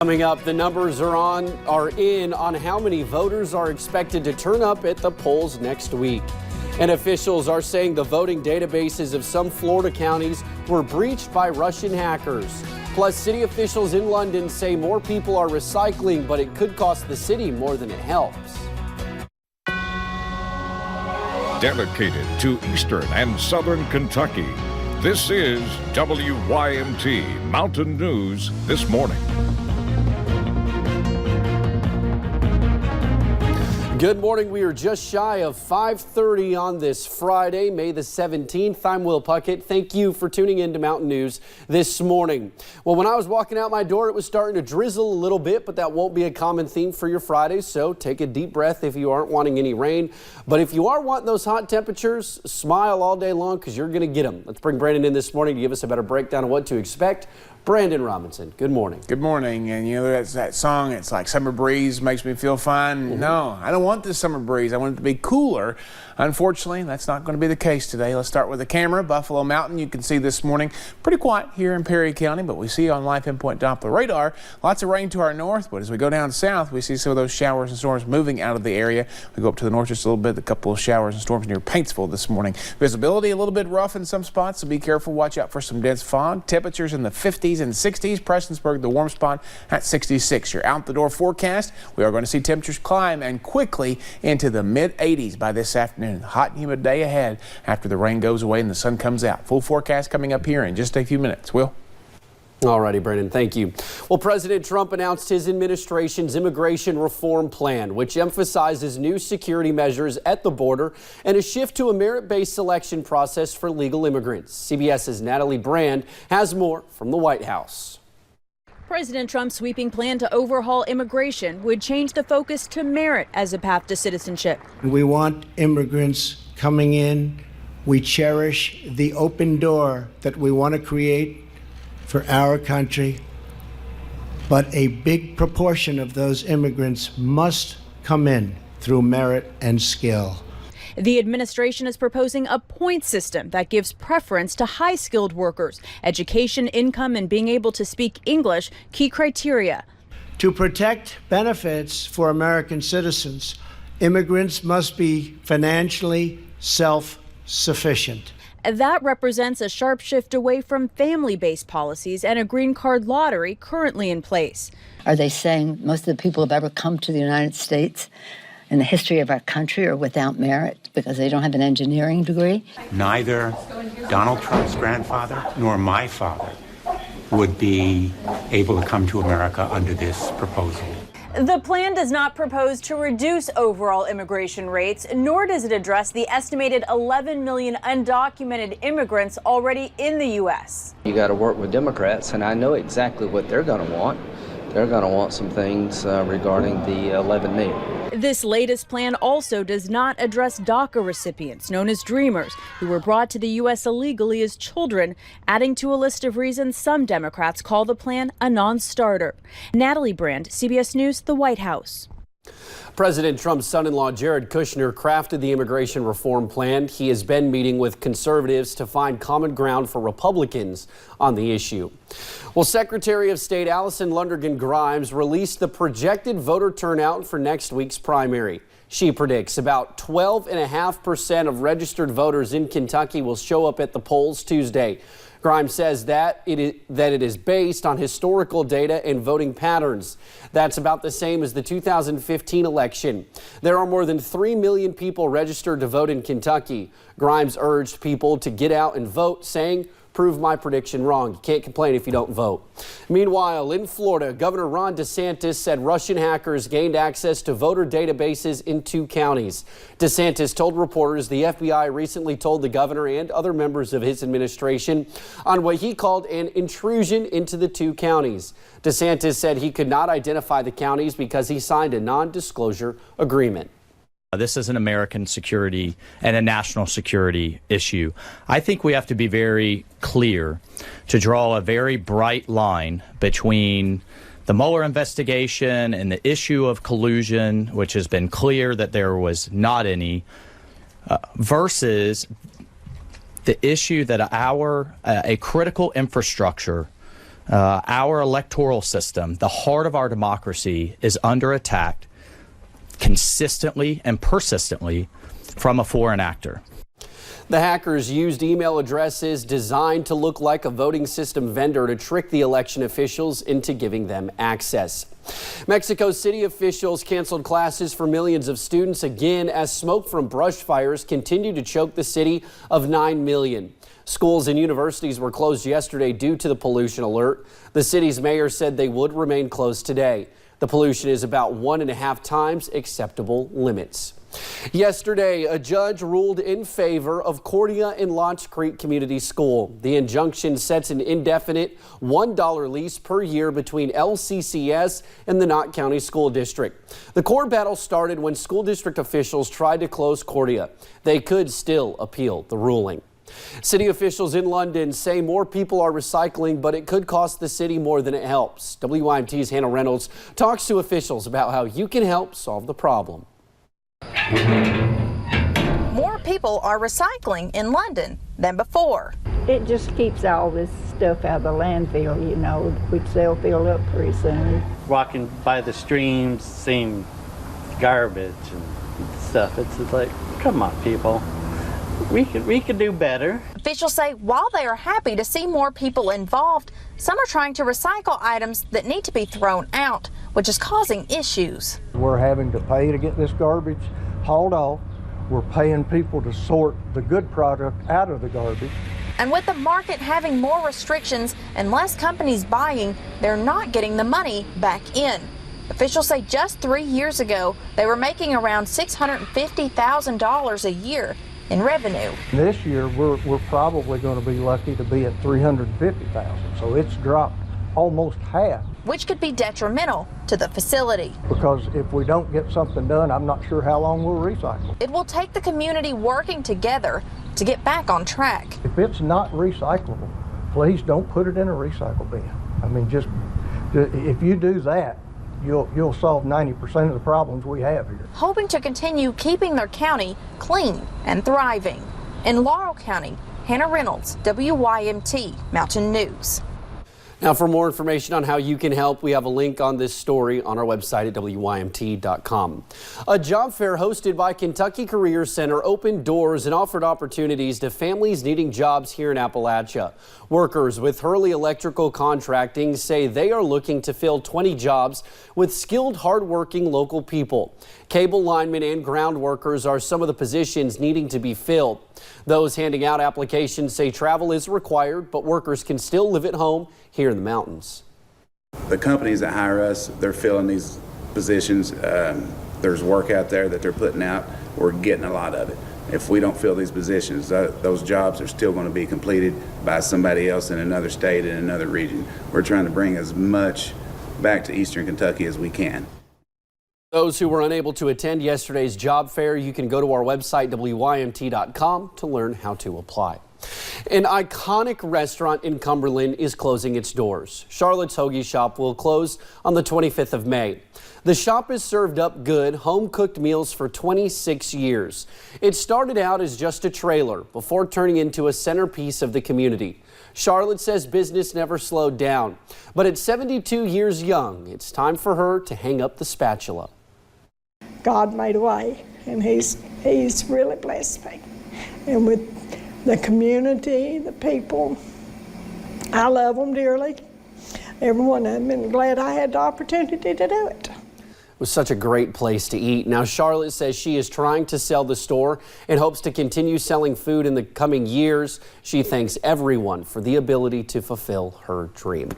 Coming up, the numbers are in on how many voters are expected to turn up at the polls next week. And officials are saying the voting databases of some Florida counties were breached by Russian hackers. Plus, city officials in London say more people are recycling, but it could cost the city more than it helps. Dedicated to Eastern and Southern Kentucky, this is WYMT Mountain News This Morning. Good morning. We are just shy of 5:30 on this Friday, May the 17th. I'm Will Puckett. Thank you for tuning in to Mountain News this morning. Well, when I was walking out my door, it was starting to drizzle a little bit, but that won't be a common theme for your Fridays, so take a deep breath if you aren't wanting any rain. But if you are wanting those hot temperatures, smile all day long because you're going to get them. Let's bring Brandon in this morning to give us a better breakdown of what to expect. Brandon Robinson, good morning. Good morning. And you know, that's that song, it's like summer breeze makes me feel fine. Mm-hmm. No, I don't want this summer breeze. I want it to be cooler. Unfortunately, that's not going to be the case today. Let's start with the camera. Buffalo Mountain, you can see this morning, pretty quiet here in Perry County, but we see on Live Pinpoint Doppler radar, lots of rain to our north, but as we go down south, we see some of those showers and storms moving out of the area. We go up to the north just a little bit, a couple of showers and storms near Paintsville this morning. Visibility a little bit rough in some spots, so be careful. Watch out for some dense fog. Temperatures in the 50s and 60s. Prestonsburg, the warm spot at 66. Your out the door forecast, we are going to see temperatures climb and quickly into the mid 80s by this afternoon. Hot and humid day ahead after the rain goes away and the sun comes out. Full forecast coming up here in just a few minutes. Will? All righty, Brandon, thank you. Well, President Trump announced his administration's immigration reform plan, which emphasizes new security measures at the border and a shift to a merit-based selection process for legal immigrants. CBS's Natalie Brand has more from the White House. President Trump's sweeping plan to overhaul immigration would change the focus to merit as a path to citizenship. We want immigrants coming in. We cherish the open door that we want to create for our country. But a big proportion of those immigrants must come in through merit and skill. The administration is proposing a point system that gives preference to high-skilled workers. Education, income, and being able to speak English, key criteria. To protect benefits for American citizens, immigrants must be financially self-sufficient. That represents a sharp shift away from family-based policies and a green card lottery currently in place. Are they saying most of the people who have ever come to the United States in the history of our country are without merit because they don't have an engineering degree? Neither Donald Trump's grandfather nor my father would be able to come to America under this proposal. The plan does not propose to reduce overall immigration rates, nor does it address the estimated 11 million undocumented immigrants already in the U.S. You got to work with Democrats, and I know exactly what they're going to want. They're going to want some things regarding the 11 million. This latest plan also does not address DACA recipients, known as Dreamers, who were brought to the U.S. illegally as children, adding to a list of reasons some Democrats call the plan a non-starter. Natalie Brand, CBS News, the White House. President Trump's son-in-law Jared Kushner crafted the immigration reform plan. He has been meeting with conservatives to find common ground for Republicans on the issue. Well, Secretary of State Allison Lundergan Grimes released the projected voter turnout for next week's primary. She predicts about 12.5% of registered voters in Kentucky will show up at the polls Tuesday. Grimes says that it is based on historical data and voting patterns. That's about the same as the 2015 election. There are more than 3 million people registered to vote in Kentucky. Grimes urged people to get out and vote, saying, "Prove my prediction wrong. You can't complain if you don't vote." Meanwhile, in Florida, Governor Ron DeSantis said Russian hackers gained access to voter databases in 2 counties. DeSantis told reporters the FBI recently told the governor and other members of his administration on what he called an intrusion into the 2 counties. DeSantis said he could not identify the counties because he signed a non-disclosure agreement. This is an American security and a national security issue. I think we have to be very clear to draw a very bright line between the Mueller investigation and the issue of collusion, which has been clear that there was not any, versus the issue that a critical infrastructure Our electoral system, the heart of our democracy, is under attack consistently and persistently from a foreign actor. The hackers used email addresses designed to look like a voting system vendor to trick the election officials into giving them access. Mexico City officials canceled classes for millions of students again as smoke from brush fires continue to choke the city of 9 million. Schools and universities were closed yesterday due to the pollution alert. The city's mayor said they would remain closed today. The pollution is about 1.5 times acceptable limits. Yesterday, a judge ruled in favor of Cordia and Lodge Creek Community School. The injunction sets an indefinite $1 lease per year between LCCS and the Knott County School District. The court battle started when school district officials tried to close Cordia. They could still appeal the ruling. City officials in London say more people are recycling, but it could cost the city more than it helps. WYMT's Hannah Reynolds talks to officials about how you can help solve the problem. More people are recycling in London than before. It just keeps all this stuff out of the landfill, you know, which they'll fill up pretty soon. Walking by the streams, seeing garbage and stuff, it's like, come on, people. We could do better. Officials say while they are happy to see more people involved, some are trying to recycle items that need to be thrown out, which is causing issues. We're having to pay to get this garbage hauled off. We're paying people to sort the good product out of the garbage. And with the market having more restrictions and less companies buying, they're not getting the money back in. Officials say just 3 years ago, they were making around $650,000 a year in revenue. This year, we're probably going to be lucky to be at $350,000, so it's dropped almost half. Which could be detrimental to the facility. Because if we don't get something done, I'm not sure how long we'll recycle. It will take the community working together to get back on track. If it's not recyclable, please don't put it in a recycle bin. I mean, just if you do that, you'll solve 90% of the problems we have here. Hoping to continue keeping their county clean and thriving. In Laurel County, Hannah Reynolds, WYMT Mountain News. Now, for more information on how you can help, we have a link on this story on our website at WYMT.com. A job fair hosted by Kentucky Career Center opened doors and offered opportunities to families needing jobs here in Appalachia. Workers with Hurley Electrical Contracting say they are looking to fill 20 jobs with skilled, hardworking local people. Cable linemen and ground workers are some of the positions needing to be filled. Those handing out applications say travel is required, but workers can still live at home here in the mountains. The companies that hire us, they're filling these positions. There's work out there that they're putting out. We're getting a lot of it. If we don't fill these positions, those jobs are still going to be completed by somebody else in another state, in another region. We're trying to bring as much back to Eastern Kentucky as we can. Those who were unable to attend yesterday's job fair, you can go to our website, WYMT.com, to learn how to apply. An iconic restaurant in Cumberland is closing its doors. Charlotte's Hoagie Shop will close on the 25th of May. The shop has served up good, home-cooked meals for 26 years. It started out as just a trailer before turning into a centerpiece of the community. Charlotte says business never slowed down, but at 72 years young, it's time for her to hang up the spatula. God made a way, and he's really blessed me. And with the community, the people, I love them dearly. Every one of them, and glad I had the opportunity to do it. It was such a great place to eat. Now, Charlotte says she is trying to sell the store and hopes to continue selling food in the coming years. She thanks everyone for the ability to fulfill her dream.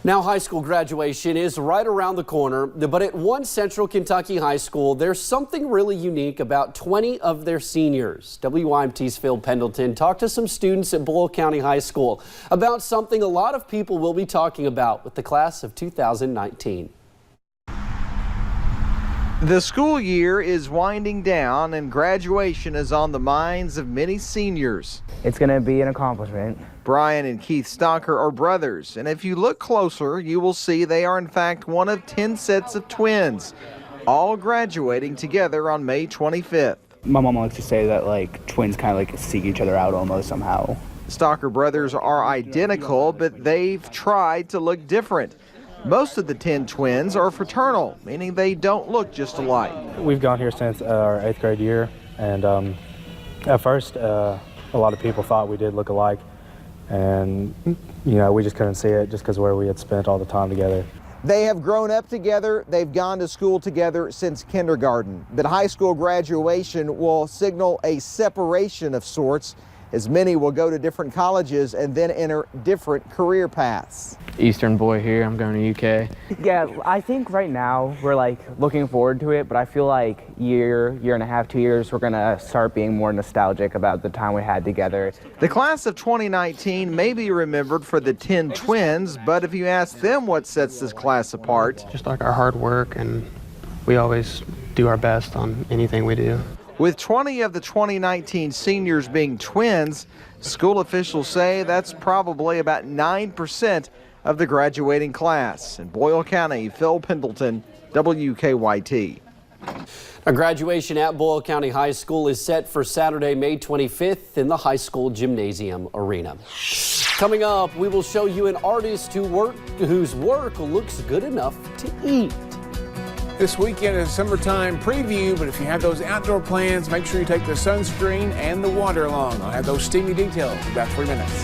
Now, high school graduation is right around the corner, but at one Central Kentucky high school, there's something really unique about 20 of their seniors. WYMT's Phil Pendleton talked to some students at Boyle County High School about something a lot of people will be talking about with the class of 2019. The school year is winding down and graduation is on the minds of many seniors. It's going to be an accomplishment. Brian and Keith Stalker are brothers, and if you look closer, you will see they are in fact one of 10 sets of twins, all graduating together on May 25th. My mom likes to say that twins kind of seek each other out almost somehow. Stalker brothers are identical, but they've tried to look different. Most of the 10 twins are fraternal, meaning they don't look just alike. We've gone here since our 8th grade year, and at first a lot of people thought we did look alike, and we just couldn't see it just because where we had spent all the time together. They have grown up together, they've gone to school together since kindergarten, but high school graduation will signal a separation of sorts, as many will go to different colleges and then enter different career paths. Eastern boy here, I'm going to UK. Yeah, I think right now we're like looking forward to it, but I feel like year and a half, 2 years, we're gonna start being more nostalgic about the time we had together. The class of 2019 may be remembered for the 10 twins, but if you ask them what sets this class apart, Just like our hard work, and we always do our best on anything we do. with 20 of the 2019 seniors being twins, school officials say that's probably about 9% of the graduating class. In Boyle County, Phil Pendleton, WKYT. A graduation at Boyle County High School is set for Saturday, May 25th in the high school gymnasium arena. Coming up, we will show you an artist whose work looks good enough to eat. This weekend is a summertime preview, but if you have those outdoor plans, make sure you take the sunscreen and the water along. I'll have those steamy details in about 3 minutes.